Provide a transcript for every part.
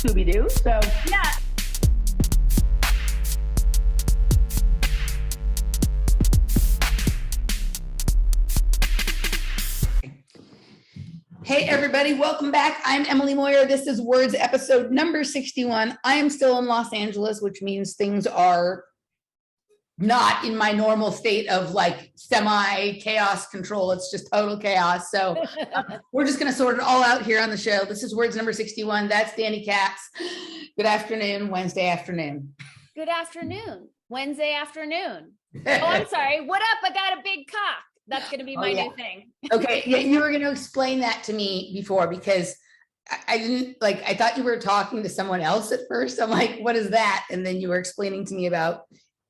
Scooby-Doo. So Yeah. hey everybody, welcome back. I'm Emily Moyer. This is Words episode number 61. I am still in Los Angeles, which means things are not in my normal state of like semi-chaos control. It's just total chaos. So we're just going to sort it all out here on the show. This is Words number 61. That's Dani Katz. Good afternoon, Wednesday afternoon. Good afternoon, Wednesday afternoon. Oh, I'm sorry. What up? I got a big cock. That's going to be my new thing. Okay. Yeah, you were going to explain that to me before because I didn't like, I thought you were talking to someone else at first. I'm like, what is that? And then you were explaining to me about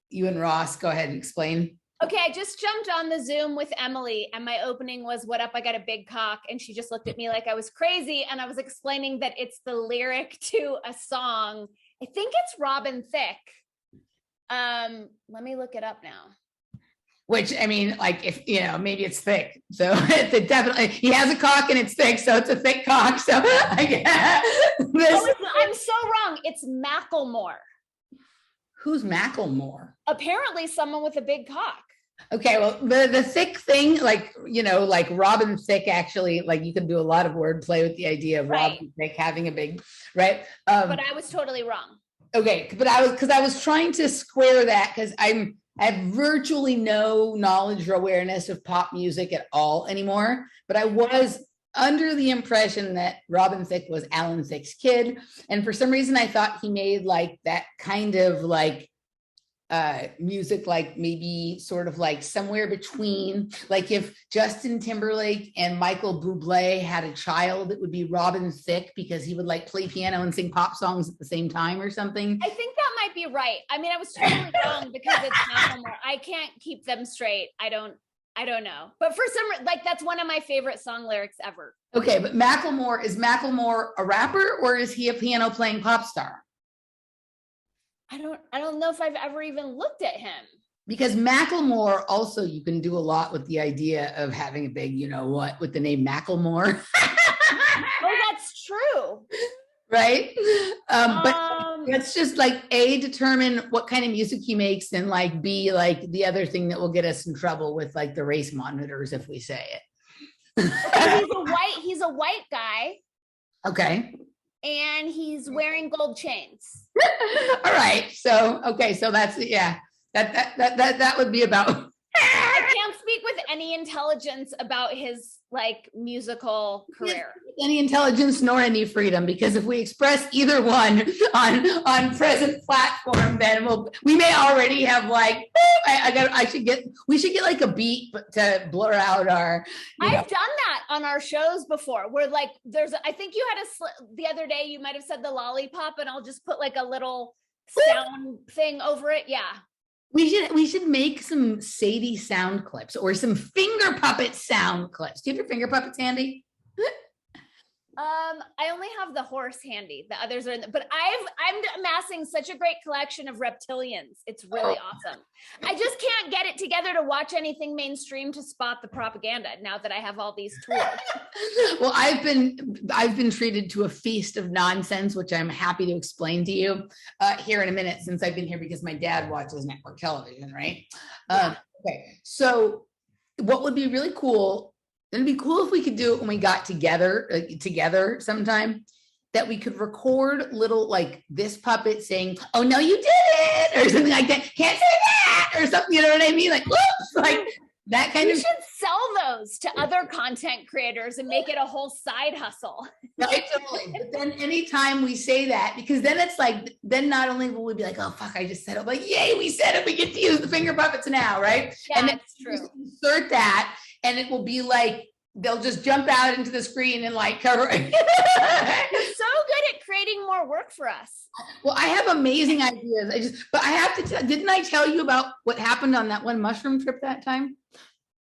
you and Ross. Go ahead and explain. Okay, I just jumped on the Zoom with Emily and my opening was, what up, I got a big cock. And she just looked at me like I was crazy. And I was explaining that it's the lyric to a song. I think it's Robin Thicke. Let me look it up now. Which, I mean, like, if, you know, maybe it's thick. So it definitely, he has a cock and it's thick. So it's a thick cock. So I guess I'm so wrong. It's Macklemore. Who's Macklemore? Apparently someone with a big cock. Okay, well, the thick thing, like, you know, like Robin Thicke, actually, like you can do a lot of wordplay with the idea of Robin Thicke having a big, right? But I was totally wrong. Okay, but I was trying to square that because I have virtually no knowledge or awareness of pop music at all anymore. But I was under the impression that Robin Thicke was Alan Thicke's kid. And for some reason, I thought he made like that kind of like music, like maybe sort of like somewhere between, like if Justin Timberlake and Michael Bublé had a child, it would be Robin Thicke because he would like play piano and sing pop songs at the same time or something. I think that might be right. I mean, I was totally wrong because it's Macklemore. I can't keep them straight. I don't know. But for some, like, that's one of my favorite song lyrics ever. Okay, but Macklemore, is Macklemore a rapper or is he a piano playing pop star? I don't know if I've ever even looked at him. Because Macklemore also, you can do a lot with the idea of having a big, you know what, with the name Macklemore. Oh, that's true. Right? But let's just like A, determine what kind of music he makes, and like B, like the other thing that will get us in trouble with like the race monitors if we say it. Okay, he's a white guy. Okay. And he's wearing gold chains. All right. So, okay. So that's, yeah, that would be about. I can't speak with any intelligence about his like musical career. Any intelligence nor any freedom, because if we express either one on present platform, then we may already have like, we should get like a beat to blur out our. I've done that on our shows before where like I think you had the other day, you might've said the lollipop and I'll just put like a little sound thing over it. Yeah. We should make some Sadie sound clips or some finger puppet sound clips. Do you have your finger puppets handy? I only have the horse handy. The others are but I'm amassing such a great collection of reptilians. It's really awesome. I just can't get it together to watch anything mainstream to spot the propaganda now that I have all these tools. Well, I've been treated to a feast of nonsense, which I'm happy to explain to you here in a minute, since I've been here because my dad watches network television, right? Okay, so what would be really cool, it'd be cool if we could do it when we got together sometime, that we could record little like this puppet saying, "Oh no, you didn't," or something like that. Can't say that, or something. You know what I mean? Like, whoops, like that kind of. You should sell those to other content creators and make it a whole side hustle. Right, totally. But then anytime we say that, because then it's like, then not only will we be like, oh fuck, I just said it, but yay, we said it. We get to use the finger puppets now, right? Yeah, and then that's true. Insert that. And it will be like, they'll just jump out into the screen and like cover it. You're so good at creating more work for us. Well, I have amazing ideas. But I have to didn't I tell you about what happened on that one mushroom trip that time?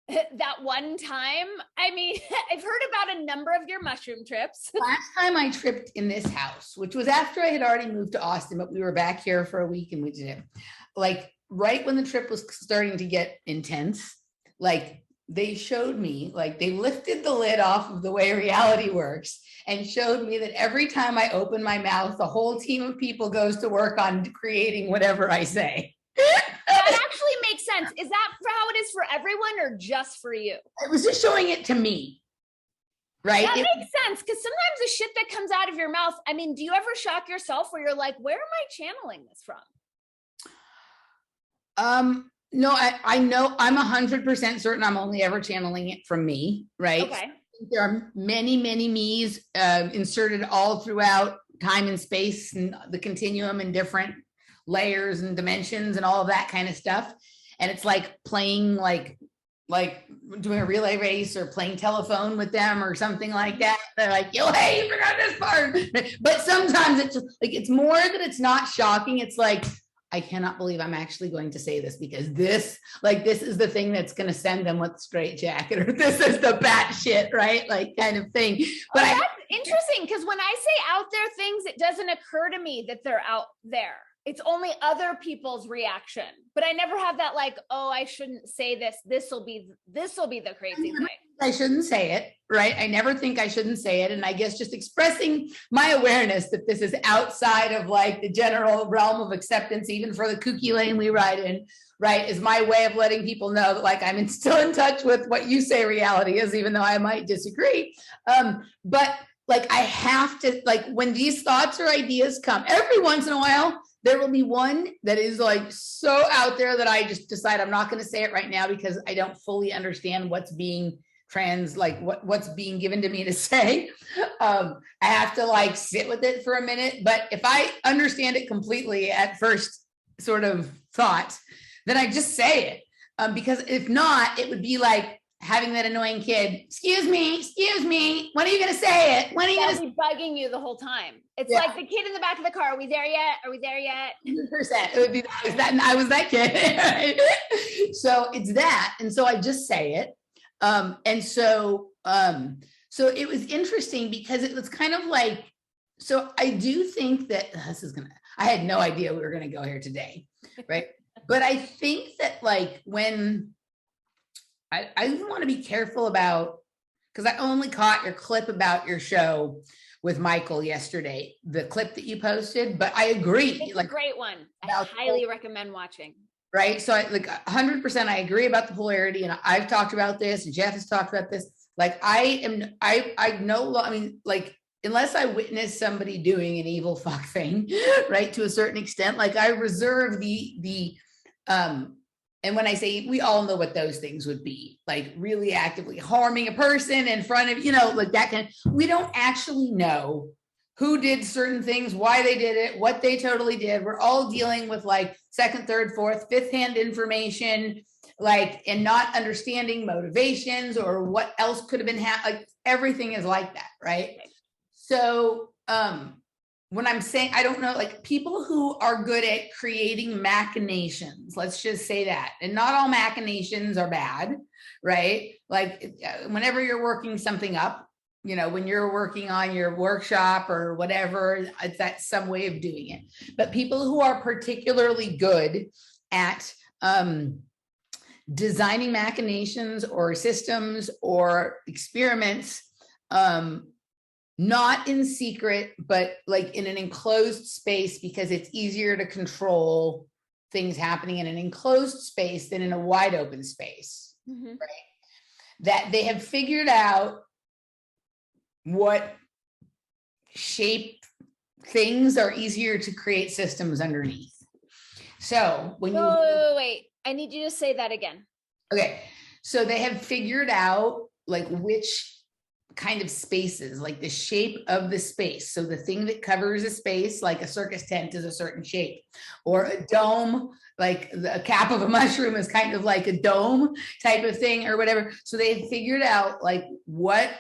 That one time? I mean, I've heard about a number of your mushroom trips. Last time I tripped in this house, which was after I had already moved to Austin, but we were back here for a week and we did it. Like right when the trip was starting to get intense, like they showed me, like they lifted the lid off of the way reality works and showed me that every time I open my mouth, the whole team of people goes to work on creating whatever I say. That actually makes sense. Is that for how it is for everyone or just for you? It was just showing it to me. Right. That makes sense. Because sometimes the shit that comes out of your mouth, I mean, do you ever shock yourself where you're like, where am I channeling this from? No, I know I'm 100% certain I'm only ever channeling it from me. Right. Okay. There are many, many me's inserted all throughout time and space and the continuum and different layers and dimensions and all of that kind of stuff. And it's like playing like doing a relay race or playing telephone with them or something like that. They're like, yo, hey, you forgot this part. But sometimes it's just like, it's more that it's not shocking. It's like, I cannot believe I'm actually going to say this because this is the thing that's going to send them with the straight jacket, or this is the bat shit, right? Like kind of thing. But that's interesting, because when I say out there things, it doesn't occur to me that they're out there. It's only other people's reaction. But I never have that like, oh, I shouldn't say this. This will be the crazy thing. I shouldn't say it, right? I never think I shouldn't say it. And I guess just expressing my awareness that this is outside of like the general realm of acceptance, even for the kooky lane we ride in, right, is my way of letting people know that like I'm still in touch with what you say reality is, even though I might disagree. But like I have to, like when these thoughts or ideas come, every once in a while, there will be one that is like so out there that I just decide I'm not going to say it right now because I don't fully understand what's being what's being given to me to say. I have to like sit with it for a minute. But if I understand it completely at first sort of thought, then I just say it. Because if not, it would be like having that annoying kid, excuse me, when are you going to say it? When are you going to be bugging you the whole time? It's like the kid in the back of the car. Are we there yet? 100%. It would be that. I was that kid. Right? So it's that. And so I just say it. So it was interesting because it was kind of like, so I do think that I had no idea we were going to go here today. Right. But I think that like when I want to be careful about, because I only caught your clip about your show with Michael yesterday, the clip that you posted, but I agree. It's like a great one. I highly recommend watching. Right. So I like 100%, I agree about the polarity. And I've talked about this and Jeff has talked about this. Like I mean, like, unless I witness somebody doing an evil fuck thing, right, to a certain extent, like I reserve and when I say, we all know what those things would be, like really actively harming a person in front of, like that kind of, we don't actually know who did certain things, why they did it, what they totally did. We're all dealing with like second, third, fourth, fifth hand information, like, and not understanding motivations or what else could have been like everything is like that. Right. So, when I'm saying, I don't know, like people who are good at creating machinations, let's just say that, and not all machinations are bad, right? Like whenever you're working something up, when you're working on your workshop or whatever, that's some way of doing it. But people who are particularly good at designing machinations or systems or experiments, not in secret, but like in an enclosed space, because it's easier to control things happening in an enclosed space than in a wide open space, right? That they have figured out what shape things are easier to create systems underneath. So when wait, I need you to say that again. Okay. So they have figured out like which kind of spaces, like the shape of the space. So the thing that covers a space, like a circus tent, is a certain shape, or a dome, like the cap of a mushroom is kind of like a dome type of thing or whatever. So they figured out like what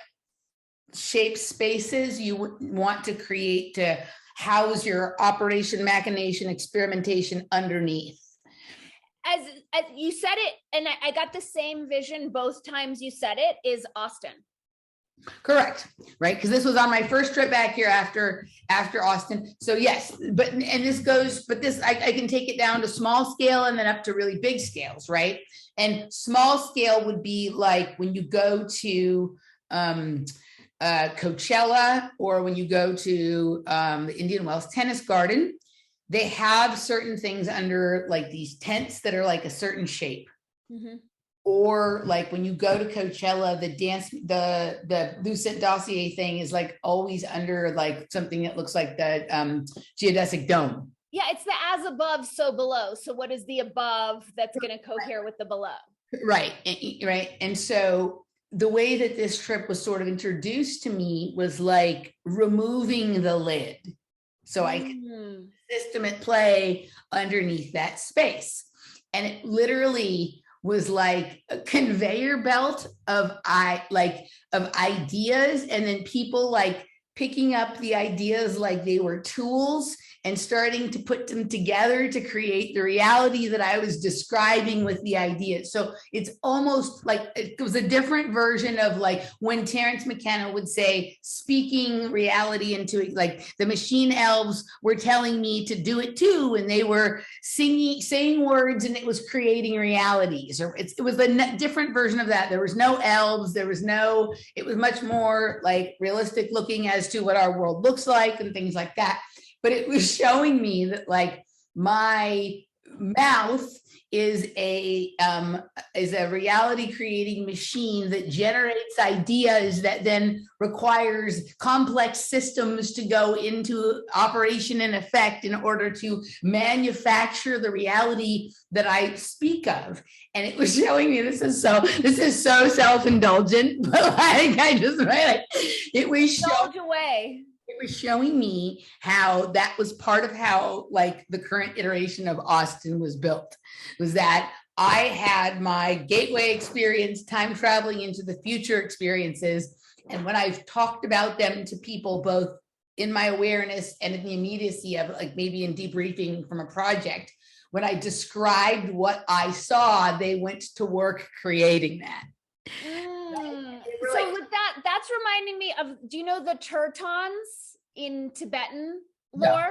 shape spaces you want to create to house your operation, machination, experimentation underneath. As you said it, and I got the same vision both times you said it, is Austin. Correct. Right. Because this was on my first trip back here after Austin. So yes, but I can take it down to small scale and then up to really big scales. Right. And small scale would be like when you go to Coachella, or when you go to the Indian Wells Tennis Garden, they have certain things under like these tents that are like a certain shape. Mm-hmm. Or like when you go to Coachella, the Lucent Dossier thing is like always under like something that looks like the geodesic dome. Yeah, it's the as above, so below. So what is the above that's going to cohere with the below? Right, right. And so the way that this trip was sort of introduced to me was like removing the lid. So I could system at play underneath that space. And it literally was like a conveyor belt of ideas, and then people like picking up the ideas like they were tools and starting to put them together to create the reality that I was describing with the ideas. So it's almost like it was a different version of like when Terence McKenna would say, speaking reality into it, like the machine elves were telling me to do it too. And they were saying words and it was creating realities. Or it was a different version of that. There was no elves. It was much more like realistic looking as to what our world looks like and things like that. But it was showing me that like my mouth is a reality creating machine that generates ideas that then requires complex systems to go into operation and effect in order to manufacture the reality that I speak of. And it was showing me this is so self-indulgent, but like it was showing me how that was part of how like the current iteration of Austin was built, was that I had my gateway experience, time traveling into the future experiences. And when I've talked about them to people, both in my awareness and in the immediacy of like maybe in debriefing from a project, when I described what I saw, they went to work creating that. So with that's reminding me of, do you know the Turtons in Tibetan lore? No.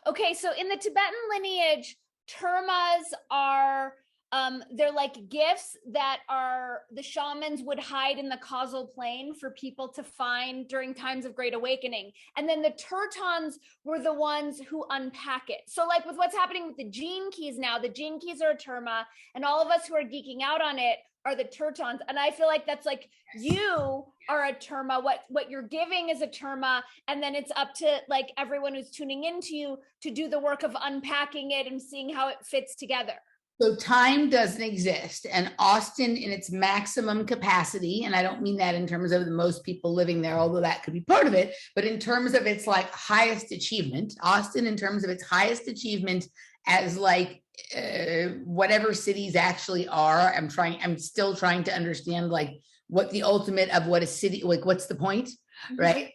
Okay, so in the Tibetan lineage, termas are they're like gifts that the shamans would hide in the causal plane for people to find during times of great awakening. And then the Turtons were the ones who unpack it. So like with what's happening with the gene keys now, the gene keys are a terma, and all of us who are geeking out on it are the Turtons. And I feel like that's like, you are a terma, what you're giving is a terma, and then it's up to like everyone who's tuning into you to do the work of unpacking it and seeing how it fits together. So time doesn't exist, and Austin in its maximum capacity, and I don't mean that in terms of the most people living there, although that could be part of it, but in terms of its like highest achievement, Austin in terms of its highest achievement as like whatever cities actually are, I'm still trying to understand like what the ultimate of what a city, like what's the point, right?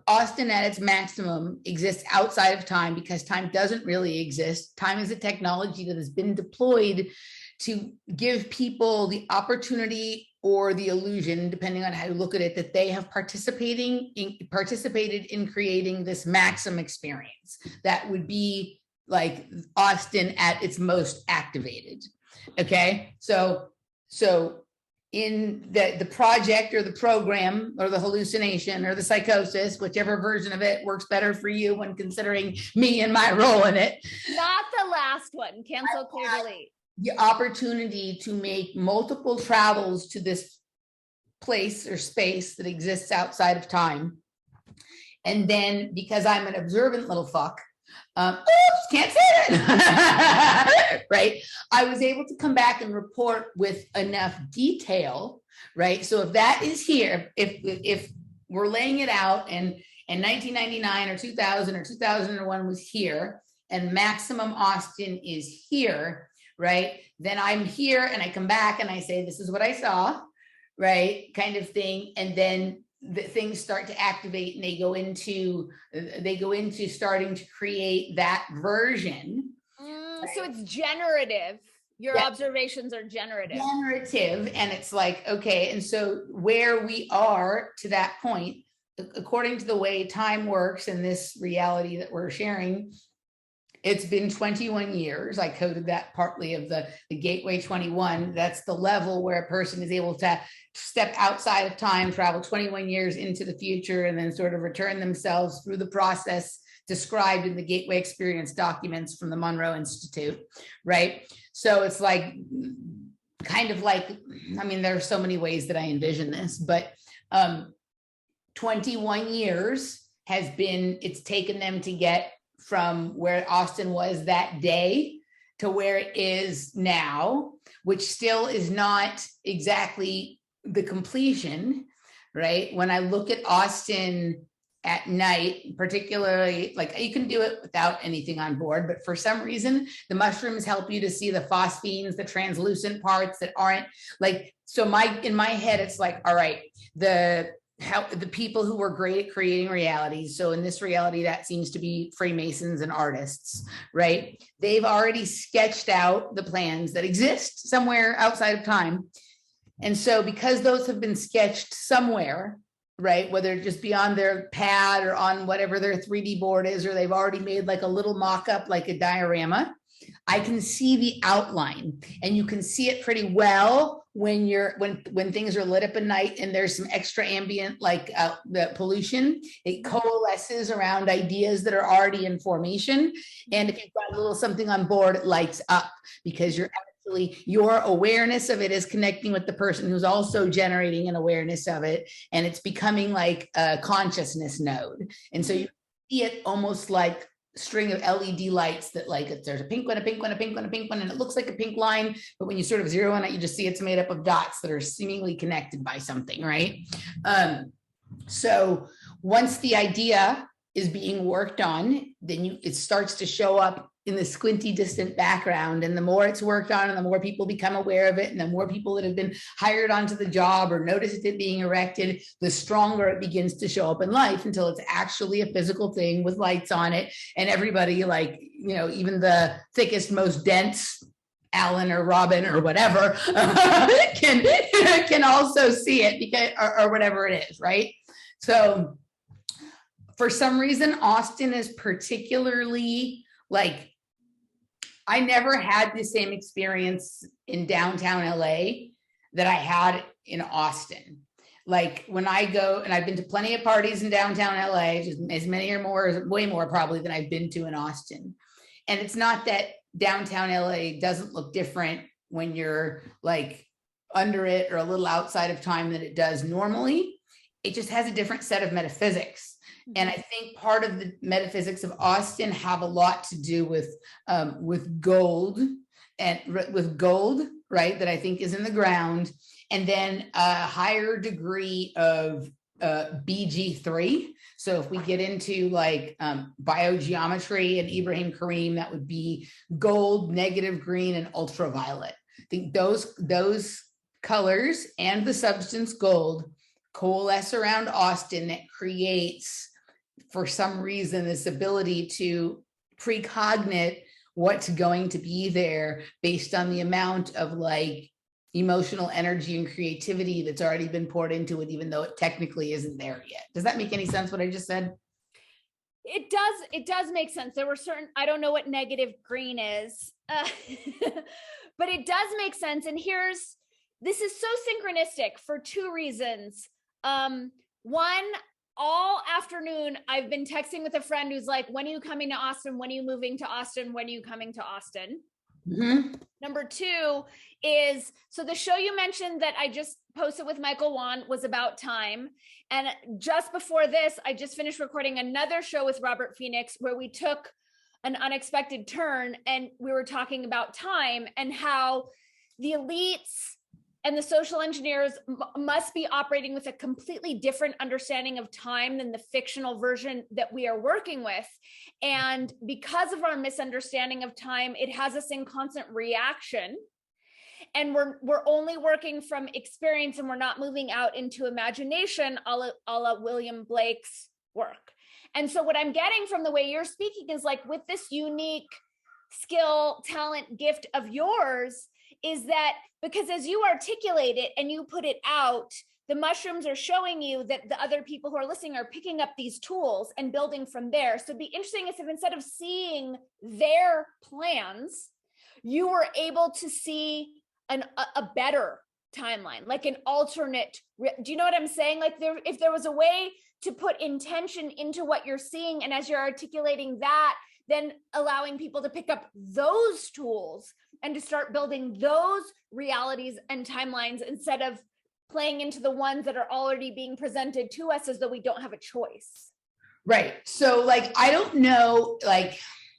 Austin at its maximum exists outside of time because time doesn't really exist. Time is a technology that has been deployed to give people the opportunity or the illusion, depending on how you look at it, that they have participated in creating this maximum experience that would be like Austin at its most activated. Okay, so in the project or the program or the hallucination or the psychosis, whichever version of it works better for you when considering me and my role in it. Not the last one, cancel, clear, delete. The opportunity to make multiple travels to this place or space that exists outside of time. And then because I'm an observant little fuck, can't say that. Right. I was able to come back and report with enough detail. Right. So if that is here, if we're laying it out and 1999 or 2000 or 2001 was here and maximum Austin is here, right, then I'm here and I come back and I say, this is what I saw, right, kind of thing. And then the things start to activate and they go into starting to create that version. So it's generative. Your observations are generative. And it's like, okay, and so where we are to that point, according to the way time works in this reality that we're sharing, it's been 21 years. I coded that partly of the Gateway 21. That's the level where a person is able to step outside of time, travel 21 years into the future, and then sort of return themselves through the process described in the Gateway Experience documents from the Monroe Institute, right? So it's like, kind of like, I mean, there are so many ways that I envision this, but 21 years has been, it's taken them to get from where Austin was that day to where it is now, which still is not exactly the completion, right? When I look at Austin at night, particularly, like you can do it without anything on board, but for some reason, the mushrooms help you to see the phosphines, the translucent parts that aren't like, so in my head, it's like, all right, the people who were great at creating realities. So in this reality, that seems to be Freemasons and artists, right? They've already sketched out the plans that exist somewhere outside of time. And so because those have been sketched somewhere, right, whether just be on their pad or on whatever their 3D board is, or they've already made like a little mock-up, like a diorama, I can see the outline, and you can see it pretty well when things are lit up at night and there's some extra ambient, like the pollution. It coalesces around ideas that are already in formation, and if you've got a little something on board, it lights up because your awareness of it is connecting with the person who's also generating an awareness of it, and it's becoming like a consciousness node. And so you see it almost like string of LED lights that, like, there's a pink one, a pink one, a pink one, a pink one, and it looks like a pink line, but when you sort of zero in it, you just see it's made up of dots that are seemingly connected by something, right? So once the idea is being worked on, then it starts to show up in the squinty distant background, and the more it's worked on and the more people become aware of it, and the more people that have been hired onto the job or noticed it being erected, the stronger it begins to show up in life until it's actually a physical thing with lights on it, and everybody, like, you know, even the thickest, most dense Alan or Robin or whatever can also see it, because or whatever it is, right? So for some reason, Austin is particularly, like, I never had the same experience in downtown LA that I had in Austin. Like when I go, and I've been to plenty of parties in downtown LA, just as many or more, way more probably than I've been to in Austin. And it's not that downtown LA doesn't look different when you're like under it or a little outside of time than it does normally. It just has a different set of metaphysics. And I think part of the metaphysics of Austin have a lot to do with gold, right? That I think is in the ground, and then a higher degree of BG3. So if we get into like biogeometry and Ibrahim Karim, that would be gold, negative green, and ultraviolet. I think those colors and the substance gold coalesce around Austin that creates, for some reason, this ability to precognate what's going to be there based on the amount of like emotional energy and creativity that's already been poured into it, even though it technically isn't there yet. Does that make any sense, what I just said? It does make sense. There were certain, I don't know what negative green is, but it does make sense. And this is so synchronistic for two reasons. One, all afternoon, I've been texting with a friend who's like, when are you coming to Austin? When are you moving to Austin? When are you coming to Austin? Mm-hmm. Number two is, so the show you mentioned that I just posted with Michael Wan was about time. And just before this, I just finished recording another show with Robert Phoenix where we took an unexpected turn and we were talking about time and how the elites and the social engineers must be operating with a completely different understanding of time than the fictional version that we are working with. And because of our misunderstanding of time, it has us in constant reaction. And we're only working from experience, and we're not moving out into imagination, a la William Blake's work. And so what I'm getting from the way you're speaking is like, with this unique skill, talent, gift of yours is that because as you articulate it and you put it out, the mushrooms are showing you that the other people who are listening are picking up these tools and building from there. So it'd be interesting if instead of seeing their plans, you were able to see a better timeline, like an alternate. Do you know what I'm saying? Like if there was a way to put intention into what you're seeing, and as you're articulating that, then allowing people to pick up those tools and to start building those realities and timelines instead of playing into the ones that are already being presented to us as though we don't have a choice. Right. So like, I don't know, like,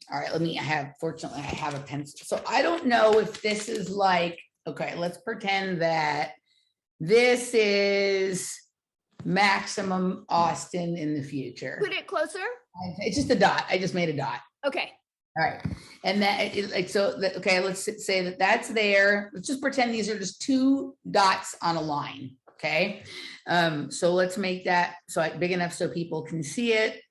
all right, fortunately I have a pencil. So I don't know if this is like, okay, let's pretend that this is maximum Austin in the future. Put it closer. It's just a dot. I just made a dot. Okay. All right. And that is like, so that, okay, let's say that that's there. Let's just pretend these are just two dots on a line. Okay. So let's make that big enough so people can see it.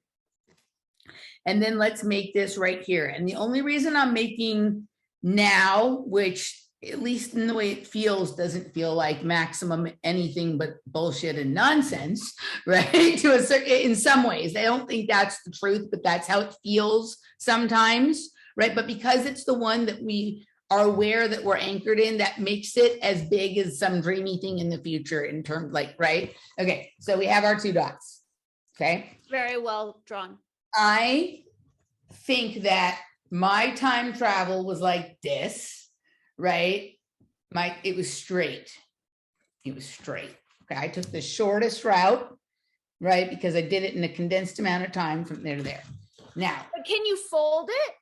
And then let's make this right here. And the only reason I'm making now, which at least in the way it feels, doesn't feel like maximum anything but bullshit and nonsense, right? In some ways, I don't think that's the truth, but that's how it feels sometimes, right? But because it's the one that we are aware that we're anchored in, that makes it as big as some dreamy thing in the future in terms like, right? Okay, so we have our two dots, okay? Very well drawn. I think that my time travel was like this, right? It was straight. It was straight. Okay, I took the shortest route, right? Because I did it in a condensed amount of time from there to there. Now, but can you fold it?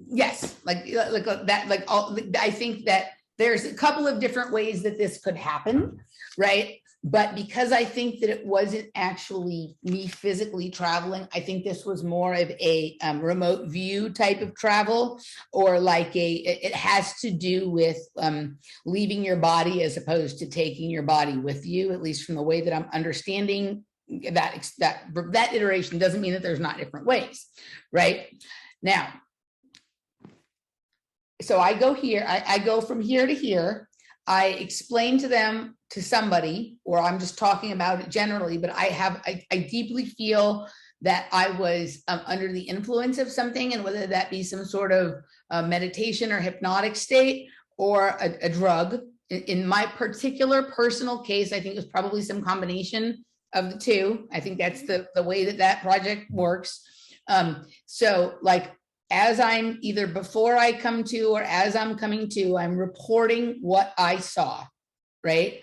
Yes, like that. Like I think that there's a couple of different ways that this could happen, right? But because I think that it wasn't actually me physically traveling, I think this was more of a remote view type of travel, or like it has to do with leaving your body as opposed to taking your body with you, at least from the way that I'm understanding that iteration. Doesn't mean that there's not different ways, right? Now, so I go here, I go from here to here. I explain to somebody, or I'm just talking about it generally, but I deeply feel that I was under the influence of something, and whether that be some sort of meditation or hypnotic state or a drug. In my particular personal case, I think it was probably some combination of the two. I think that's the way that project works. So like, as I'm either before I come to or as I'm coming to, I'm reporting what I saw, right?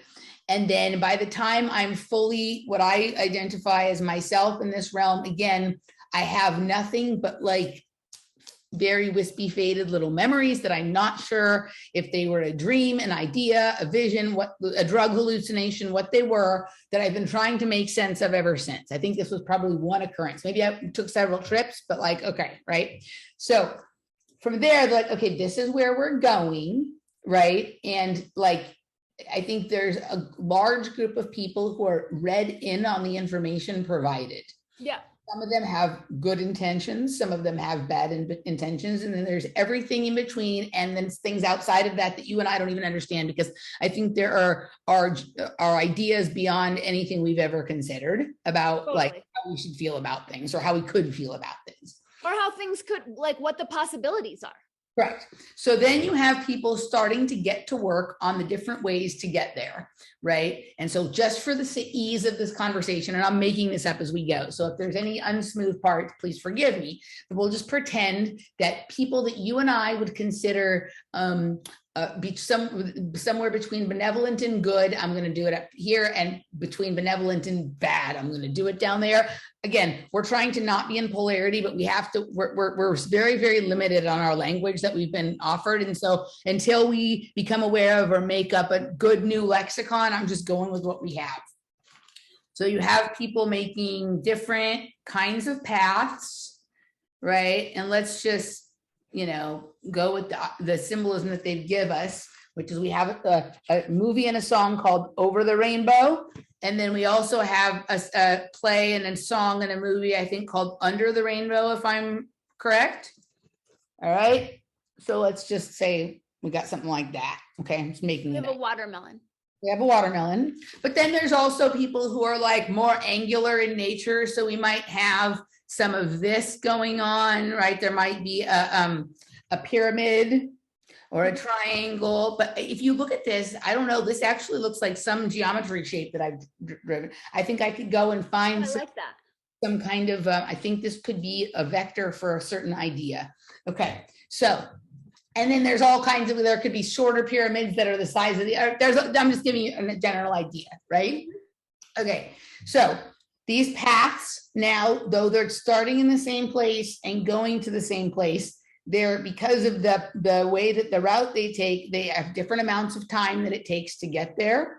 And then by the time I'm fully what I identify as myself in this realm, again, I have nothing but like very wispy, faded little memories that I'm not sure if they were a dream, an idea, a vision, a drug hallucination, what they were, that I've been trying to make sense of ever since. I think this was probably one occurrence. Maybe I took several trips, but like, okay, right? So from there, they're like, okay, this is where we're going, right? And like, I think there's a large group of people who are read in on the information provided. Yeah. Some of them have good intentions, some of them have bad intentions, and then there's everything in between, and then things outside of that you and I don't even understand, because I think there are ideas beyond anything we've ever considered about totally. Like how we should feel about things, or how we could feel about things. Or how things could, like what the possibilities are. Correct. So then you have people starting to get to work on the different ways to get there, right? And so just for the ease of this conversation, and I'm making this up as we go, so if there's any unsmooth parts, please forgive me, but we'll just pretend that people that you and I would consider somewhere between benevolent and good, I'm going to do it up here, and between benevolent and bad, I'm going to do it down there. Again, we're trying to not be in polarity, but we have to, we're very, very limited on our language that we've been offered. And so until we become aware of or make up a good new lexicon, I'm just going with what we have. So you have people making different kinds of paths, right? And let's just, go with the symbolism that they give us, which is we have a movie and a song called Over the Rainbow. And then we also have a play and a song and a movie, I think, called Under the Rainbow, if I'm correct. All right. So let's just say we got something like that. Okay, I'm just making We it have a up. watermelon. We have a watermelon, but then there's also people who are like more angular in nature. So we might have some of this going on, right? There might be a pyramid or a triangle. But if you look at this, I don't know, this actually looks like some geometry shape that I've driven. I think I could go and find I like that. some kind of, I think this could be a vector for a certain idea. Okay, so, and then there's all kinds of, there could be shorter pyramids that are the size of the, I'm just giving you a general idea, right? Okay, so these paths now, though they're starting in the same place and going to the same place, they're, because of the way that the route they take, they have different amounts of time that it takes to get there.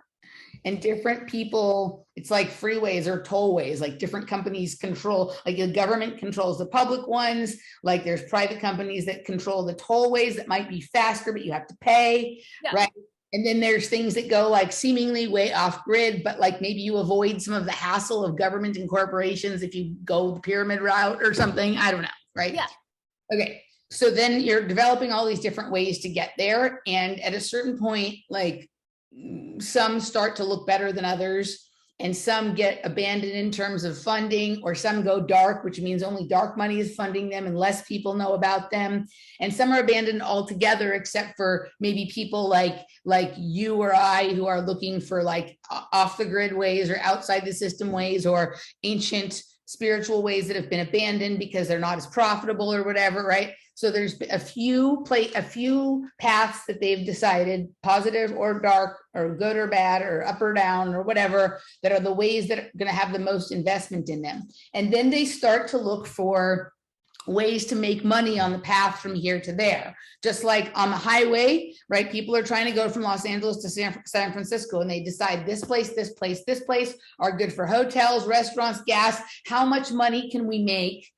And different people, it's like freeways or tollways, like different companies control, like the government controls the public ones, like there's private companies that control the tollways that might be faster, but you have to pay, right? And then there's things that go like seemingly way off grid, but like maybe you avoid some of the hassle of government and corporations if you go the pyramid route or something. I don't know, right? Yeah. Okay. So then you're developing all these different ways to get there. And at a certain point, like some start to look better than others, and some get abandoned in terms of funding, or some go dark, which means only dark money is funding them and less people know about them. And some are abandoned altogether, except for maybe people like you or I who are looking for like off the grid ways or outside the system ways or ancient spiritual ways that have been abandoned because they're not as profitable or whatever, right? So there's a few paths that they've decided, positive or dark or good or bad or up or down or whatever, that are the ways that are going to have the most investment in them. And then they start to look for ways to make money on the path from here to there. Just like on the highway, right? People are trying to go from Los Angeles to San Francisco, and they decide this place are good for hotels, restaurants, gas. How much money can we make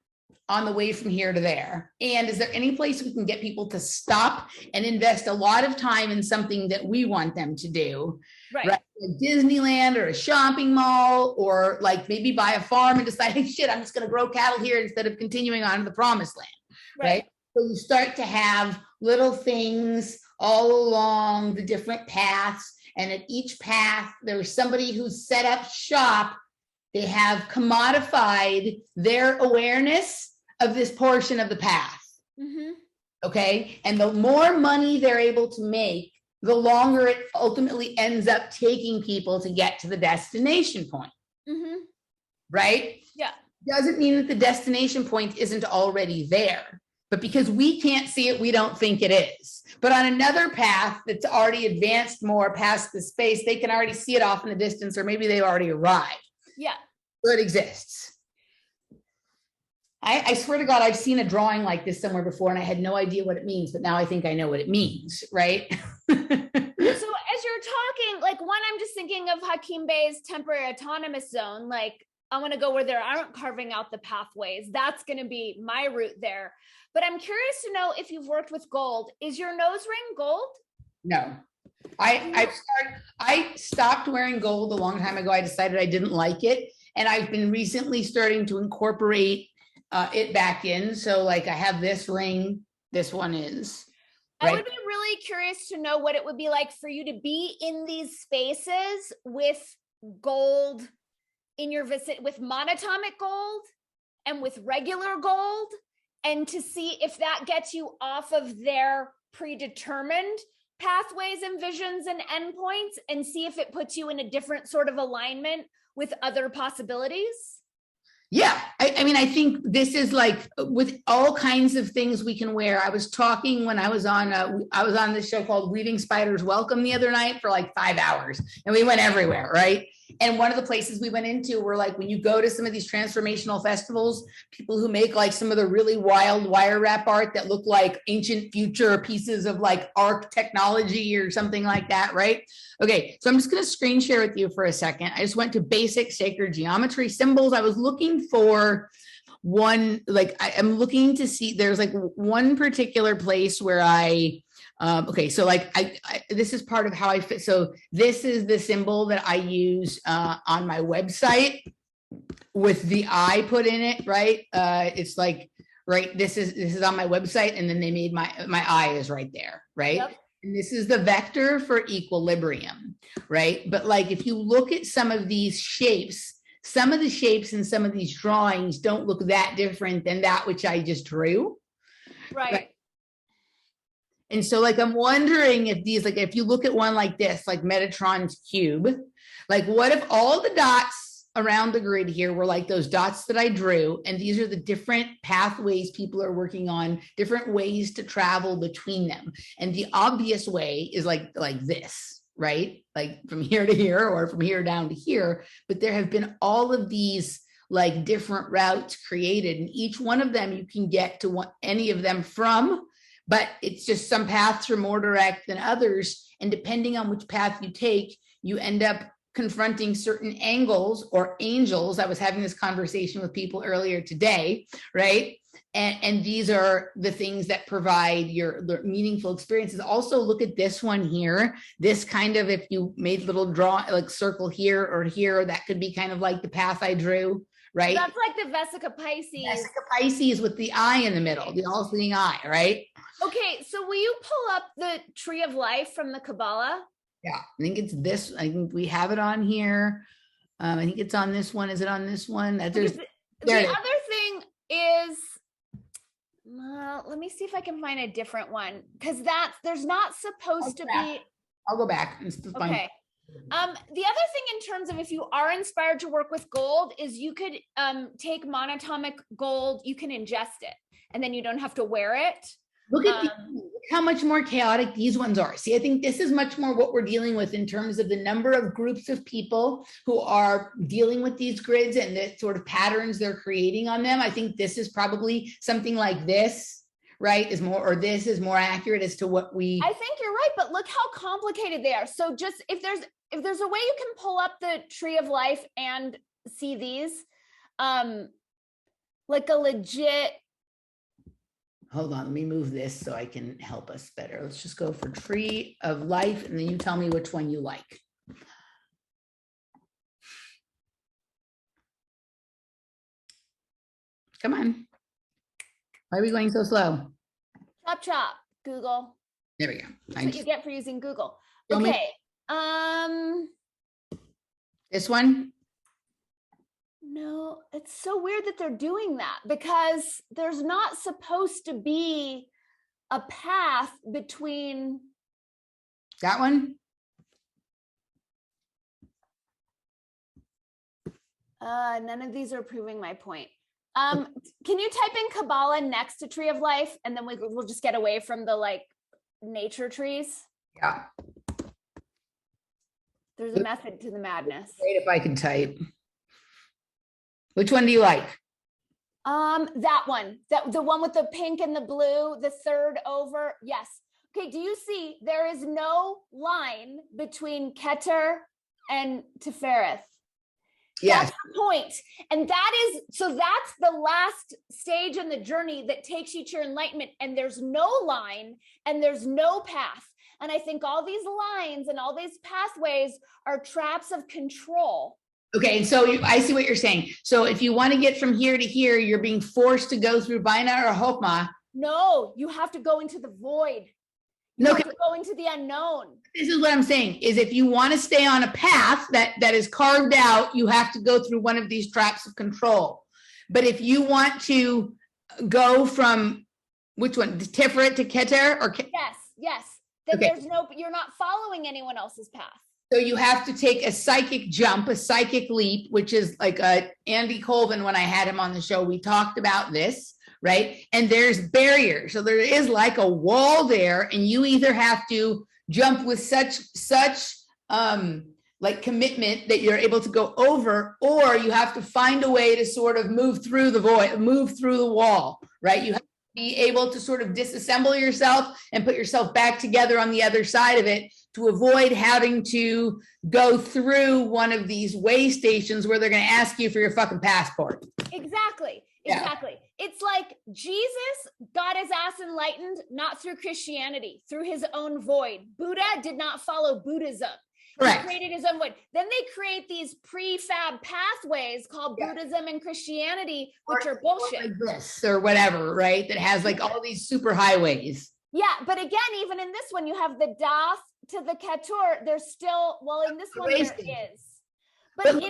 on the way from here to there? And is there any place we can get people to stop and invest a lot of time in something that we want them to do? Right? Like Disneyland or a shopping mall, or like maybe buy a farm and decide, hey, shit, I'm just going to grow cattle here instead of continuing on to the promised land. Right? So you start to have little things all along the different paths. And at each path, there's somebody who's set up shop. They have commodified their awareness of this portion of the path. Mm-hmm. Okay. And the more money they're able to make, the longer it ultimately ends up taking people to get to the destination point. Mm-hmm. Right? Yeah. Doesn't mean that the destination point isn't already there, but because we can't see it, we don't think it is. But on another path that's already advanced more past the space, they can already see it off in the distance, or maybe they've already arrived. Yeah. So it exists. I swear to God, I've seen a drawing like this somewhere before, and I had no idea what it means, but now I think I know what it means, right? So as you're talking, like one, I'm just thinking of Hakeem Bey's temporary autonomous zone. Like I want to go where there aren't carving out the pathways. That's going to be my route there. But I'm curious to know if you've worked with gold. Is your nose ring gold? No. I stopped wearing gold a long time ago. I decided I didn't like it. And I've been recently starting to incorporate it back in. So like I have this ring, this one is. Right? I would be really curious to know what it would be like for you to be in these spaces with gold in your visit, with monatomic gold and with regular gold, and to see if that gets you off of their predetermined pathways and visions and endpoints, and see if it puts you in a different sort of alignment with other possibilities. Yeah. I mean, I think this is like with all kinds of things we can wear. I was talking when I was on this show called Weaving Spiders Welcome the other night for like 5 hours, and we went everywhere. Right. And one of the places we went into were like, when you go to some of these transformational festivals, people who make like some of the really wild wire wrap art that look like ancient future pieces of like arc technology or something like that. Right. Okay. So I'm just going to screen share with you for a second. I just went to basic sacred geometry symbols. I was looking for one, like I'm looking to see, there's like one particular place where okay, so like this is part of how I fit. So this is the symbol that I use on my website with the I put in it, right? It's like right? This is on my website, and then they made my eye is right there, right? Yep. And this is the vector for equilibrium, right? But like if you look at some of these shapes, some of the shapes in some of these drawings don't look that different than that which I just drew. Right. And so like, I'm wondering if these, like, if you look at one like this, like Metatron's cube, like what if all the dots around the grid here were like those dots that I drew, and these are the different pathways people are working on, different ways to travel between them. And the obvious way is like this, right? Like from here to here or from here down to here. But there have been all of these like different routes created, and each one of them you can get to any of them from, but it's just some paths are more direct than others. And depending on which path you take, you end up confronting certain angles or angels. I was having this conversation with people earlier today, right? And these are the things that provide your meaningful experiences. Also, look at this one here. This kind of, if you made little draw, like circle here or here, that could be kind of like the path I drew, right? That's like the Vesica Pisces. Vesica Pisces with the eye in the middle, the all-seeing eye, right? Okay, so will you pull up the Tree of Life from the Kabbalah? Yeah, I think it's this. I think we have it on here. I think it's on this one. Is it on this one? The other thing is, let me see if I can find a different one, because there's not supposed to be. I'll go back. Okay. The other thing in terms of if you are inspired to work with gold is you could take monatomic gold, you can ingest it, and then you don't have to wear it. Look at how much more chaotic these ones are. See, I think this is much more what we're dealing with in terms of the number of groups of people who are dealing with these grids and the sort of patterns they're creating on them. I think this is probably something like this, right? This is more accurate as to what we. I think you're right, but look how complicated they are. So just if there's a way you can pull up the Tree of Life and see these, like a legit. Hold on, let me move this so I can help us better. Let's just go for Tree of Life, and then you tell me which one you like. Come on. Why are we going so slow? Chop chop, Google. There we go. That's what you get for using Google. Show me. Okay. This one? No, it's so weird that they're doing that, because there's not supposed to be a path between. That one? None of these are proving my point. Can you type in Kabbalah next to Tree of Life, and then we'll just get away from the like nature trees? Yeah. There's a method to the madness. Great if I can type. Which one do you like? That one, the one with the pink and the blue, the third over. Yes. Okay. Do you see there is no line between Keter and Tefereth? Yes. That's the point. And that's the last stage in the journey that takes you to your enlightenment. And there's no line and there's no path. And I think all these lines and all these pathways are traps of control. Okay, and so I see what you're saying. So if you want to get from here to here, you're being forced to go through Bina or Hokmah. No, you have to go into the void. You have to go into the unknown. This is what I'm saying, is if you want to stay on a path that is carved out, you have to go through one of these traps of control. But if you want to go from, which one, Tiferet to Keter? Yes. Then you're not following anyone else's path. So you have to take a psychic jump, a psychic leap, which is like Andy Colvin, when I had him on the show, we talked about this, right? And there's barriers. So there is like a wall there, and you either have to jump with such like commitment that you're able to go over, or you have to find a way to sort of move through the void, move through the wall, right? You have to be able to sort of disassemble yourself and put yourself back together on the other side of it, to avoid having to go through one of these way stations where they're going to ask you for your fucking passport. Exactly. It's like Jesus got his ass enlightened, not through Christianity, through his own void. Buddha did not follow Buddhism. Correct. He created his own way. Then they create these prefab pathways called Buddhism and Christianity, which are bullshit. Like this or whatever, right? That has like all these super highways. Yeah, but again, even in this one, you have the Das to the Ketur. There's still, well, in this one there is. But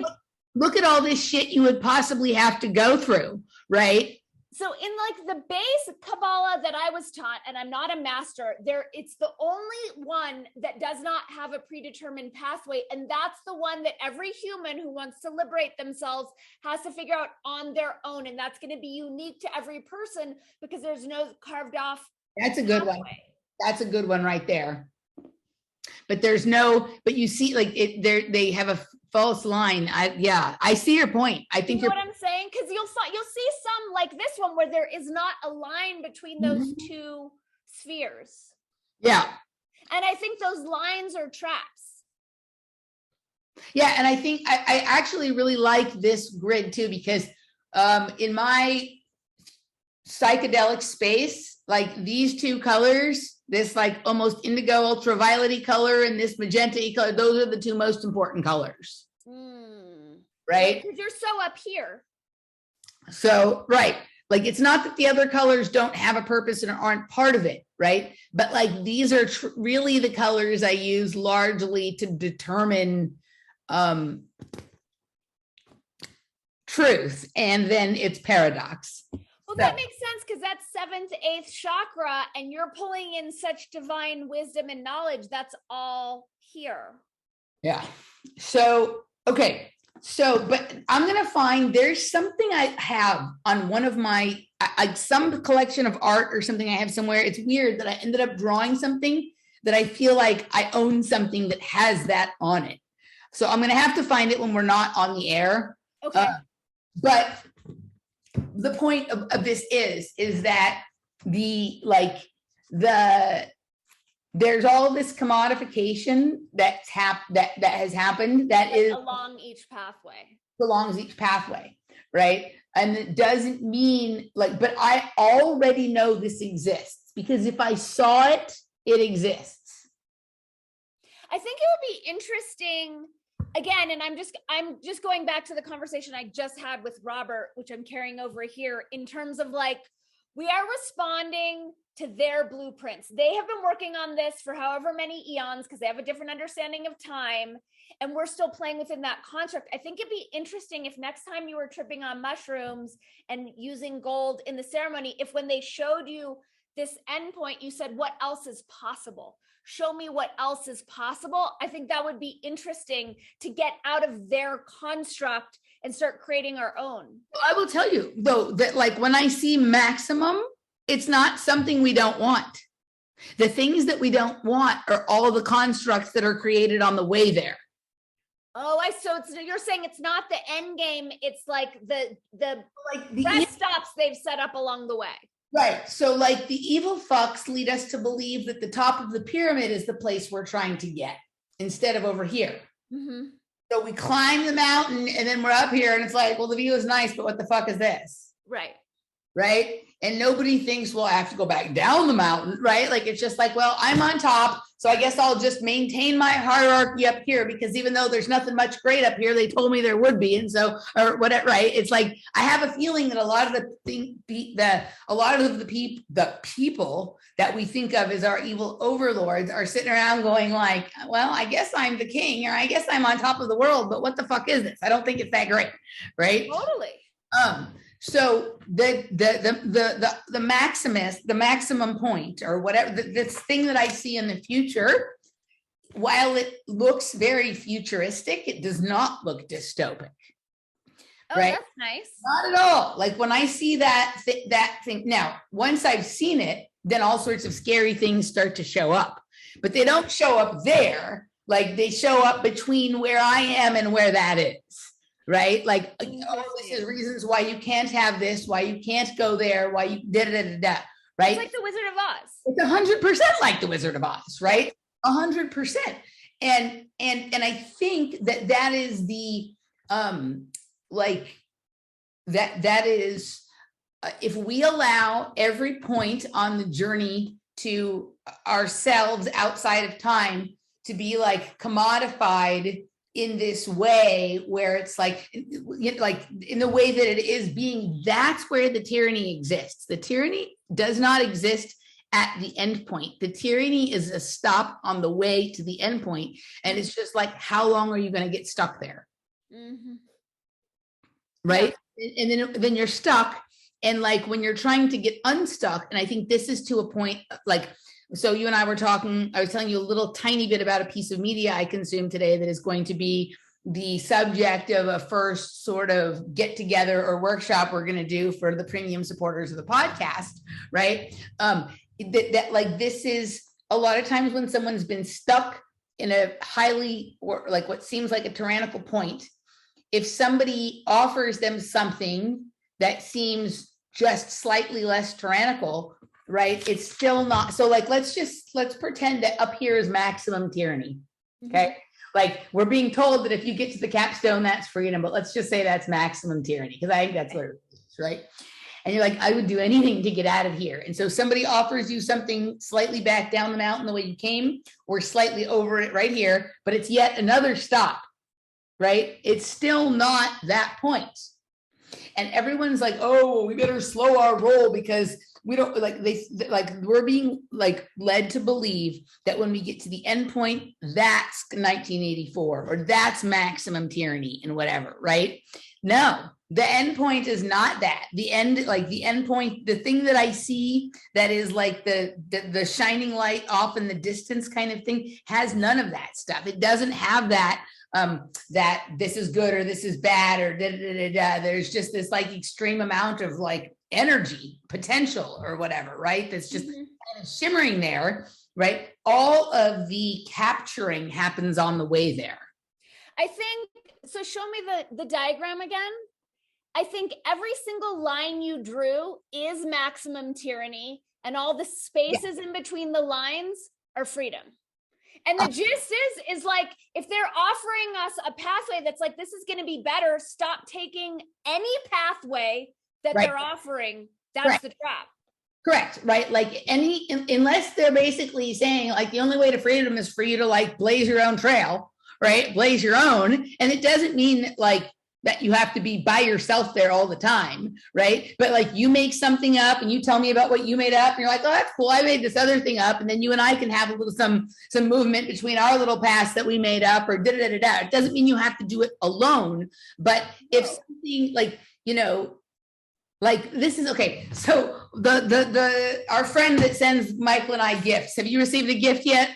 look at all this shit you would possibly have to go through, right? So in like the base Kabbalah that I was taught, and I'm not a master, it's the only one that does not have a predetermined pathway. And that's the one that every human who wants to liberate themselves has to figure out on their own. And that's going to be unique to every person because there's no carved off. That's a good one. That's a good one right there. But there's no, but you see like they have a false line. I see your point. I think you know what I'm saying? Because you'll see some like this one where there is not a line between those two spheres. Yeah. And I think those lines are traps. Yeah, and I think I actually really like this grid too, because in my psychedelic space, like these two colors, this like almost indigo ultraviolet color and this magenta color, those are the two most important colors. Right? Because you're so up here. So, right. Like it's not that the other colors don't have a purpose and aren't part of it, right? But like these are really the colors I use largely to determine truth, and then it's paradox. Well, that makes sense because that's 7th, 8th chakra, and you're pulling in such divine wisdom and knowledge. That's all here. Yeah. So, okay. So, but I'm going to find there's something I have on one of my, some collection of art or something I have somewhere. It's weird that I ended up drawing something that I feel like I own something that has that on it. So I'm going to have to find it when we're not on the air. Okay. But the point of this is that there's all this commodification that has happened that is along each pathway, belongs each pathway, right? And it doesn't mean like, but I already know this exists because if I saw it, it exists. I think it would be interesting. Again, and I'm just going back to the conversation I just had with Robert, which I'm carrying over here in terms of like, we are responding to their blueprints. They have been working on this for however many eons because they have a different understanding of time. And we're still playing within that construct. I think it'd be interesting if next time you were tripping on mushrooms and using gold in the ceremony, if when they showed you this endpoint, you said, what else is possible? Show me what else is possible. I think that would be interesting to get out of their construct and start creating our own. Well, I will tell you though, that like when I see maximum, it's not something we don't want. The things that we don't want are all the constructs that are created on the way there. Oh, you're saying it's not the end game. It's like the rest stops they've set up along the way. Right. So like the evil fucks lead us to believe that the top of the pyramid is the place we're trying to get instead of over here. Mm-hmm. So we climb the mountain and then we're up here and it's like, well, the view is nice, but what the fuck is this? Right. Right. And nobody thinks, well, I have to go back down the mountain. Right. Like, it's just like, well, I'm on top. So I guess I'll just maintain my hierarchy up here because even though there's nothing much great up here, they told me there would be. And so, or whatever, right. It's like, I have a feeling that a lot of the people that we think of as our evil overlords are sitting around going like, well, I guess I'm the king, or I guess I'm on top of the world, but what the fuck is this? I don't think it's that great. Right. Totally. So the maximum point or whatever, this thing that I see in the future, while it looks very futuristic, it does not look dystopic. Oh, right? That's nice. Not at all. Like when I see that thing, now, once I've seen it, then all sorts of scary things start to show up, but they don't show up there. Like they show up between where I am and where that is. Right? Like, oh, this is reasons why you can't have this, why you can't go there, why you da-da-da-da-da, right? It's like the Wizard of Oz. It's 100% like the Wizard of Oz, right? 100%. And I think that is the, like, that is, if we allow every point on the journey to ourselves outside of time to be like commodified in this way where it's like in the way that it is being, that's where the tyranny exists. The tyranny does not exist at the end point. The tyranny is a stop on the way to the end point. And it's just like, how long are you going to get stuck there? Mm-hmm. Right. Yeah. And then you're stuck. And like when you're trying to get unstuck, and I think this is to a point, like, so you and I were talking, I was telling you a little tiny bit about a piece of media I consumed today that is going to be the subject of a first sort of get together or workshop we're going to do for the premium supporters of the podcast, right? That like, this is a lot of times when someone's been stuck in a highly, or like what seems like a tyrannical point, if somebody offers them something that seems just slightly less tyrannical, right? It's still not. So like, let's pretend that up here is maximum tyranny. Okay. Mm-hmm. Like we're being told that if you get to the capstone, that's freedom, but let's just say that's maximum tyranny. Cause I think that's what it is, right? And you're like, I would do anything to get out of here. And so somebody offers you something slightly back down the mountain the way you came, or slightly over it right here, but it's yet another stop, right? It's still not that point. And everyone's like, oh, we better slow our roll because we don't we're being like led to believe that when we get to the end point, that's 1984 or that's maximum tyranny and whatever, right? No, the end point is not that. The end point, the thing that I see that is like the shining light off in the distance kind of thing has none of that stuff. It doesn't have that that this is good or this is bad or da, da, da, da. There's just this like extreme amount of like energy potential or whatever, right? That's just kind of shimmering there, right? All of the capturing happens on the way there. I think so. Show me the diagram again. I think every single line you drew is maximum tyranny, and all the spaces in between the lines are freedom. And the gist is like, if they're offering us a pathway that's like, this is going to be better, stop taking any pathway that they're offering. That's the trap. Correct. Right. Like unless they're basically saying like the only way to freedom is for you to like blaze your own trail, right? Blaze your own. And it doesn't mean like that you have to be by yourself there all the time, right? But like you make something up and you tell me about what you made up and you're like, oh, that's cool. I made this other thing up. And then you and I can have a little, some movement between our little paths that we made up or da-da-da-da-da. It doesn't mean you have to do it alone. But if something like, you know, like this is okay. So our friend that sends Michael and I gifts, have you received a gift yet?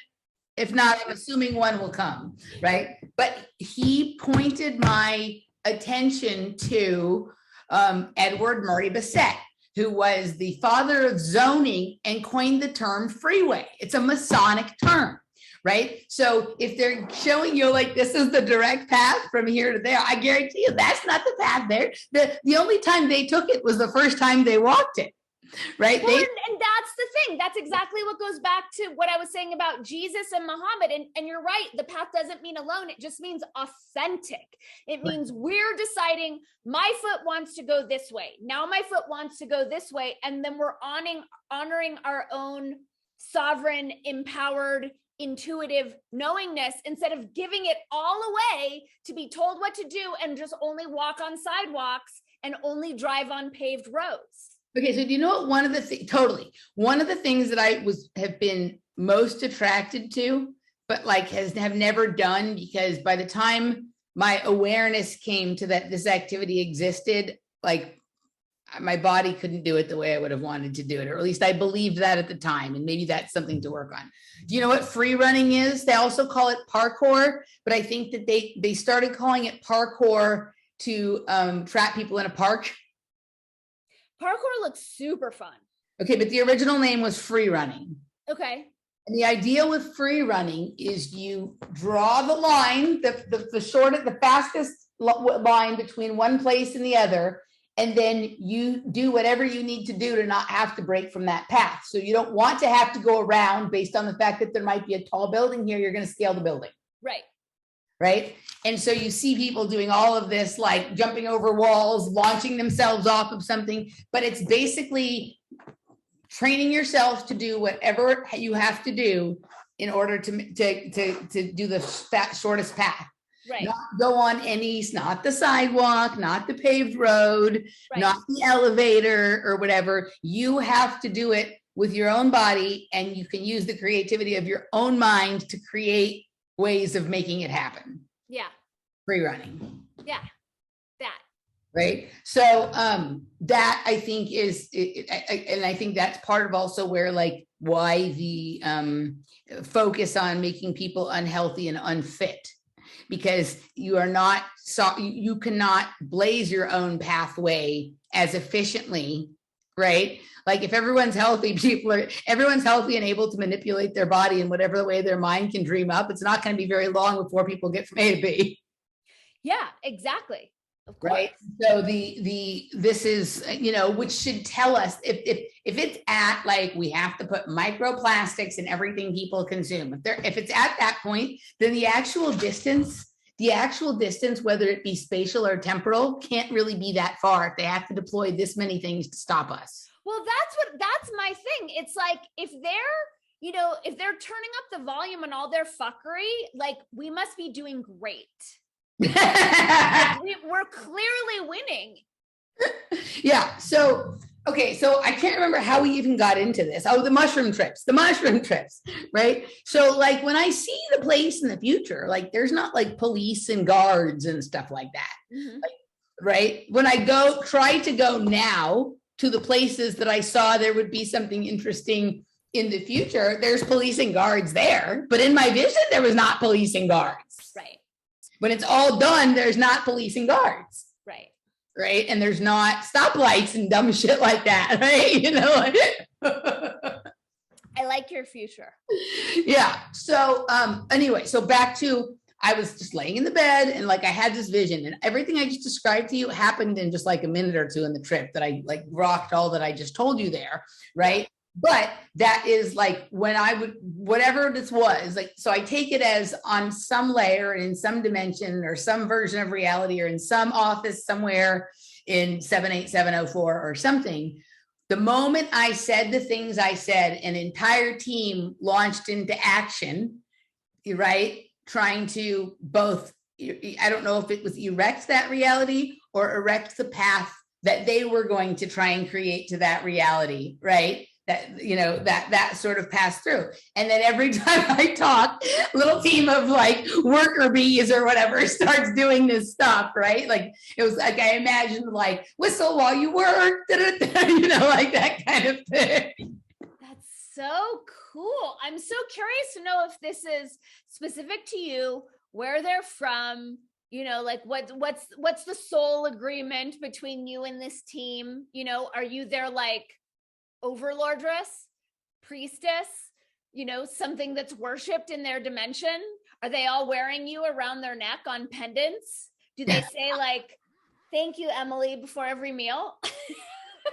If not, I'm assuming one will come, right? But he pointed my attention to Edward Murray Bassett, who was the father of zoning and coined the term freeway. It's a Masonic term, right? So if they're showing you like this is the direct path from here to there, I guarantee you that's not the path there. The only time they took it was the first time they walked it. Right. Well, and that's the thing. That's exactly what goes back to what I was saying about Jesus and Muhammad. And you're right. The path doesn't mean alone. It just means authentic. It means we're deciding my foot wants to go this way. Now my foot wants to go this way. And then we're honoring our own sovereign, empowered, intuitive knowingness instead of giving it all away to be told what to do and just only walk on sidewalks and only drive on paved roads. Okay, so do you know what one of the things that I have been most attracted to, but like have never done, because by the time my awareness came to that this activity existed, like my body couldn't do it the way I would have wanted to do it, or at least I believed that at the time, and maybe that's something to work on. Do you know what free running is? They also call it parkour, but I think that they started calling it parkour to trap people in a park. Parkour looks super fun. Okay, but the original name was free running. Okay. And the idea with free running is you draw the line, the fastest line between one place and the other, and then you do whatever you need to do to not have to break from that path. So you don't want to have to go around based on the fact that there might be a tall building here, you're going to scale the building. Right. Right. And so you see people doing all of this, like jumping over walls, launching themselves off of something, but it's basically training yourself to do whatever you have to do in order to do the shortest path. Right. Not go on not the sidewalk, not the paved road, Right. not the elevator or whatever. You have to do it with your own body, and you can use the creativity of your own mind to create ways of making it happen. Yeah. Free running. Yeah. That. Right. So that I think is, and I think that's part of also where like why the focus on making people unhealthy and unfit, because you are not, you cannot blaze your own pathway as efficiently, right? Like if everyone's healthy, everyone's healthy and able to manipulate their body in whatever way their mind can dream up. It's not going to be very long before people get from A to B. Yeah, exactly. Of course. Right. So this is, which should tell us if it's at like, we have to put microplastics in everything people consume. If it's at that point, then the actual distance, whether it be spatial or temporal, can't really be that far if they have to deploy this many things to stop us. Well, that's my thing. It's like, if they're turning up the volume on all their fuckery, like we must be doing great. We're clearly winning. Yeah. So, okay. So I can't remember how we even got into this. Oh, the mushroom trips, right? So like when I see the place in the future, like there's not like police and guards and stuff like that. Mm-hmm. Like, right. When I try to go now to the places that I saw there would be something interesting in the future, there's police and guards there. But in my vision, there was not police and guards. Right. When it's all done, there's not police and guards. Right. Right. And there's not stoplights and dumb shit like that. Right. I like your future. Yeah. So anyway, so back to, I was just laying in the bed and like I had this vision, and everything I just described to you happened in just like a minute or two in the trip that I like rocked all that I just told you there. Right. But that is like when I would, whatever this was, like, so I take it as on some layer and in some dimension or some version of reality or in some office somewhere in 78704 or something. The moment I said the things I said, an entire team launched into action, right? Trying to both, I don't know if it was erect that reality or erect the path that they were going to try and create to that reality, right? That sort of passed through. And then every time I talk, a little team of like worker bees or whatever starts doing this stuff, right? Like it was like, I imagined like whistle while you work, like that kind of thing. That's so cool. I'm so curious to know if this is specific to you, where they're from, like what's the soul agreement between you and this team? Are you their like overlordress, priestess, something that's worshipped in their dimension? Are they all wearing you around their neck on pendants? Do they say like, thank you, Emily, before every meal?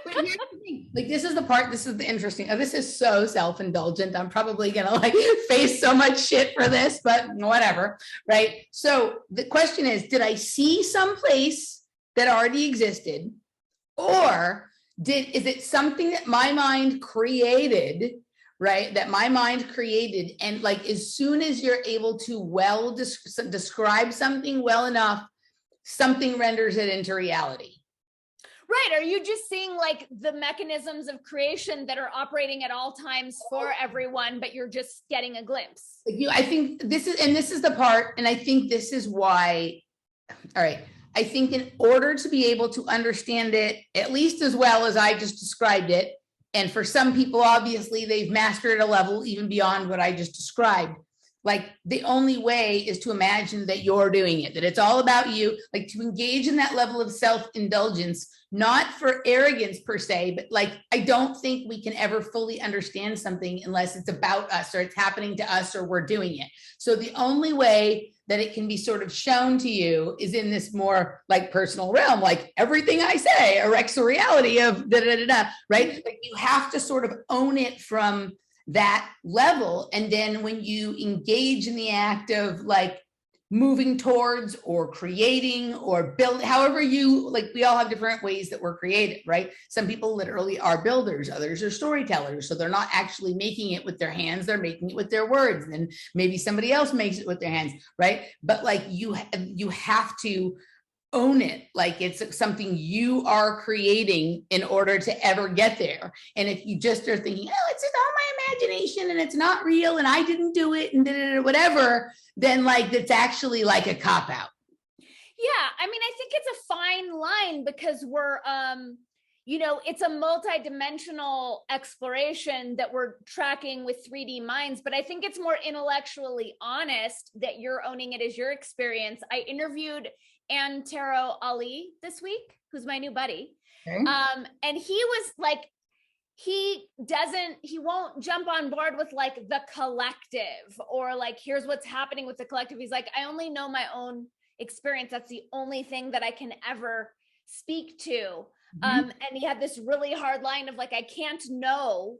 But here's the thing, like this is the interesting, this is so self-indulgent. I'm probably gonna like face so much shit for this, but whatever, right? So the question is, did I see some place that already existed, or is it something that my mind created, right? That my mind created, and like as soon as you're able to describe something well enough, something renders it into reality. Right. Are you just seeing like the mechanisms of creation that are operating at all times for everyone, but you're just getting a glimpse? I think this is the part, and I think this is why, all right, I think in order to be able to understand it, at least as well as I just described it, and for some people, obviously, they've mastered a level even beyond what I just described. Like the only way is to imagine that you're doing it, that it's all about you, like to engage in that level of self-indulgence, not for arrogance per se, but like, I don't think we can ever fully understand something unless it's about us or it's happening to us or we're doing it. So the only way that it can be sort of shown to you is in this more like personal realm, like everything I say erects a reality of right? Like you have to sort of own it from that level. And then when you engage in the act of like moving towards or creating or build, however you like, we all have different ways that we're creative, right? Some people literally are builders, others are storytellers. So they're not actually making it with their hands, they're making it with their words. And then maybe somebody else makes it with their hands, right? But like you have to own it, like it's something you are creating in order to ever get there. And if you just are thinking, oh, it's just all my imagination and it's not real and I didn't do it and whatever, then like that's actually like a cop out. Yeah, I mean, I think it's a fine line because we're it's a multi-dimensional exploration that we're tracking with 3D minds, but I think it's more intellectually honest that you're owning it as your experience. I interviewed Antero Ali this week, who's my new buddy. Okay. And he was like, he won't jump on board with like the collective or like, here's what's happening with the collective. He's like, I only know my own experience. That's the only thing that I can ever speak to. And he had this really hard line of like, I can't know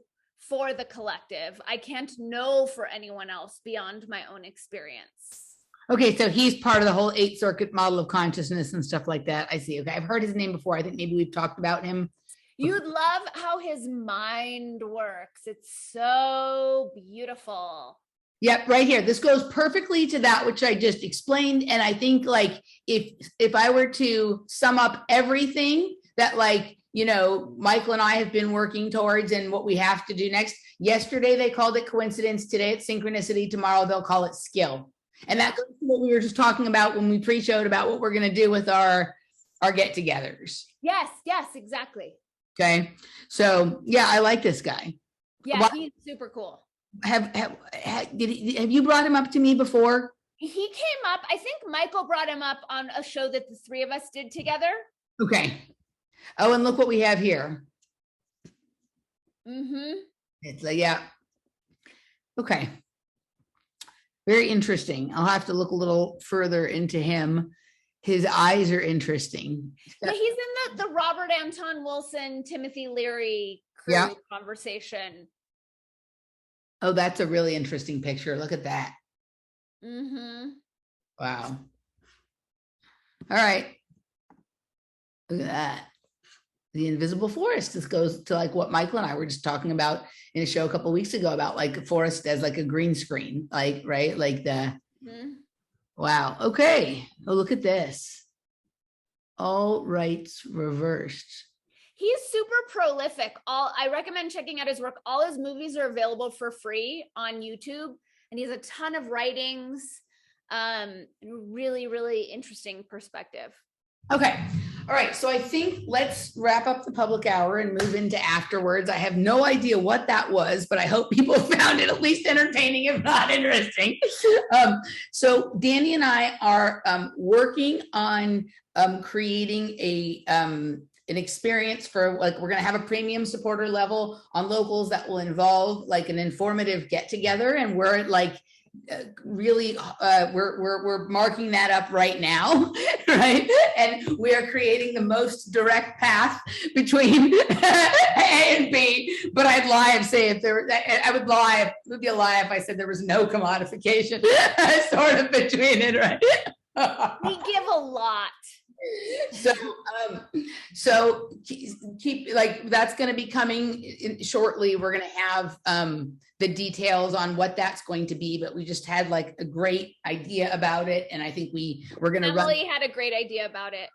for the collective. I can't know for anyone else beyond my own experience. Okay, so he's part of the whole 8 circuit model of consciousness and stuff like that. I see. Okay, I've heard his name before. I think maybe we've talked about him. You'd love how his mind works. It's so beautiful. Yep, right here. This goes perfectly to that which I just explained. And I think like if I were to sum up everything that like, Michael and I have been working towards and what we have to do next. Yesterday, they called it coincidence. Today, it's synchronicity. Tomorrow, they'll call it skill. And that goes to what we were just talking about when we pre-showed about what we're going to do with our get-togethers. Yes, exactly. Okay. So yeah, I like this guy. Yeah, he's super cool. Have you brought him up to me before? He came up, I think Michael brought him up on a show that the 3 of us did together. Okay. Oh, and look what we have here. It's yeah. Okay. Very interesting. I'll have to look a little further into him. His eyes are interesting. Yeah, he's in the Robert Anton Wilson, Timothy Leary crew conversation. Oh, that's a really interesting picture. Look at that. Wow. All right. Look at that. The invisible forest. This goes to like what Michael and I were just talking about in a show a couple of weeks ago about like a forest as like a green screen, like, right? Like the, wow. Okay. Oh, look at this. All rights reversed. He's super prolific. I recommend checking out his work. All his movies are available for free on YouTube, and he has a ton of writings. Really, really interesting perspective. Okay. All right. So I think let's wrap up the public hour and move into Afterwords. I have no idea what that was, but I hope people found it at least entertaining, if not interesting. So Dani and I are working on creating an experience for like, we're going to have a premium supporter level on locals that will involve like an informative get together. And we're like, really we're marking that up right now, right? And we are creating the most direct path between A and B. But I'd lie and say if there, I would lie. It would be a lie if I said there was no commodification sort of between it, right? We give a lot. So keep like that's going to be coming shortly. We're going to have the details on what that's going to be, but we just had like a great idea about it, and I think we're going to Emily had a great idea about it.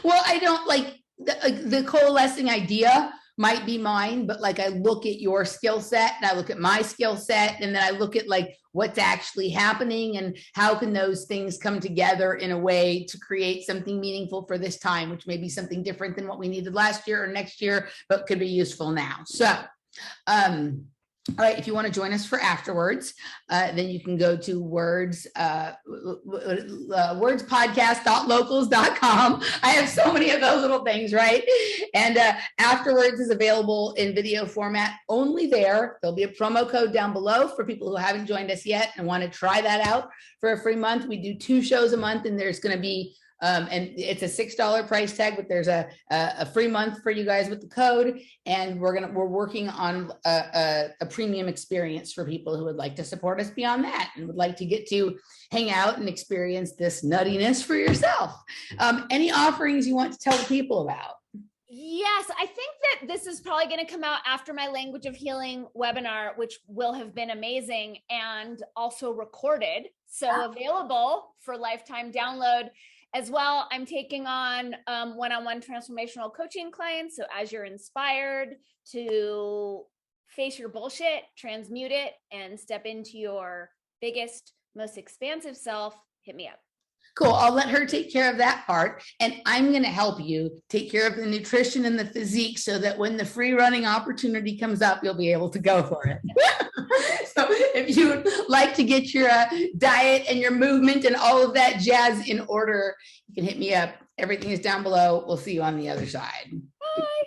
Well, I don't like the coalescing idea might be mine, but like I look at your skill set and I look at my skill set, and then I look at like what's actually happening and how can those things come together in a way to create something meaningful for this time, which may be something different than what we needed last year or next year, but could be useful now. So, all right, if you want to join us for Afterwords, then you can go to wordspodcast.locals.com. I have so many of those little things, right? And Afterwords is available in video format only there. There'll be a promo code down below for people who haven't joined us yet and want to try that out for a free month. We do 2 shows a month, and there's going to be And it's a $6 price tag, but there's a free month for you guys with the code. And we're working on a premium experience for people who would like to support us beyond that and would like to get to hang out and experience this nuttiness for yourself. Any offerings you want to tell the people about? Yes, I think that this is probably going to come out after my Language of Healing webinar, which will have been amazing and also recorded. So available for lifetime download as well. I'm taking on one-on-one transformational coaching clients. So as you're inspired to face your bullshit, transmute it, and step into your biggest, most expansive self, hit me up. Cool. I'll let her take care of that part. And I'm going to help you take care of the nutrition and the physique so that when the free running opportunity comes up, you'll be able to go for it. So if you would like to get your diet and your movement and all of that jazz in order, you can hit me up. Everything is down below. We'll see you on the other side. Bye.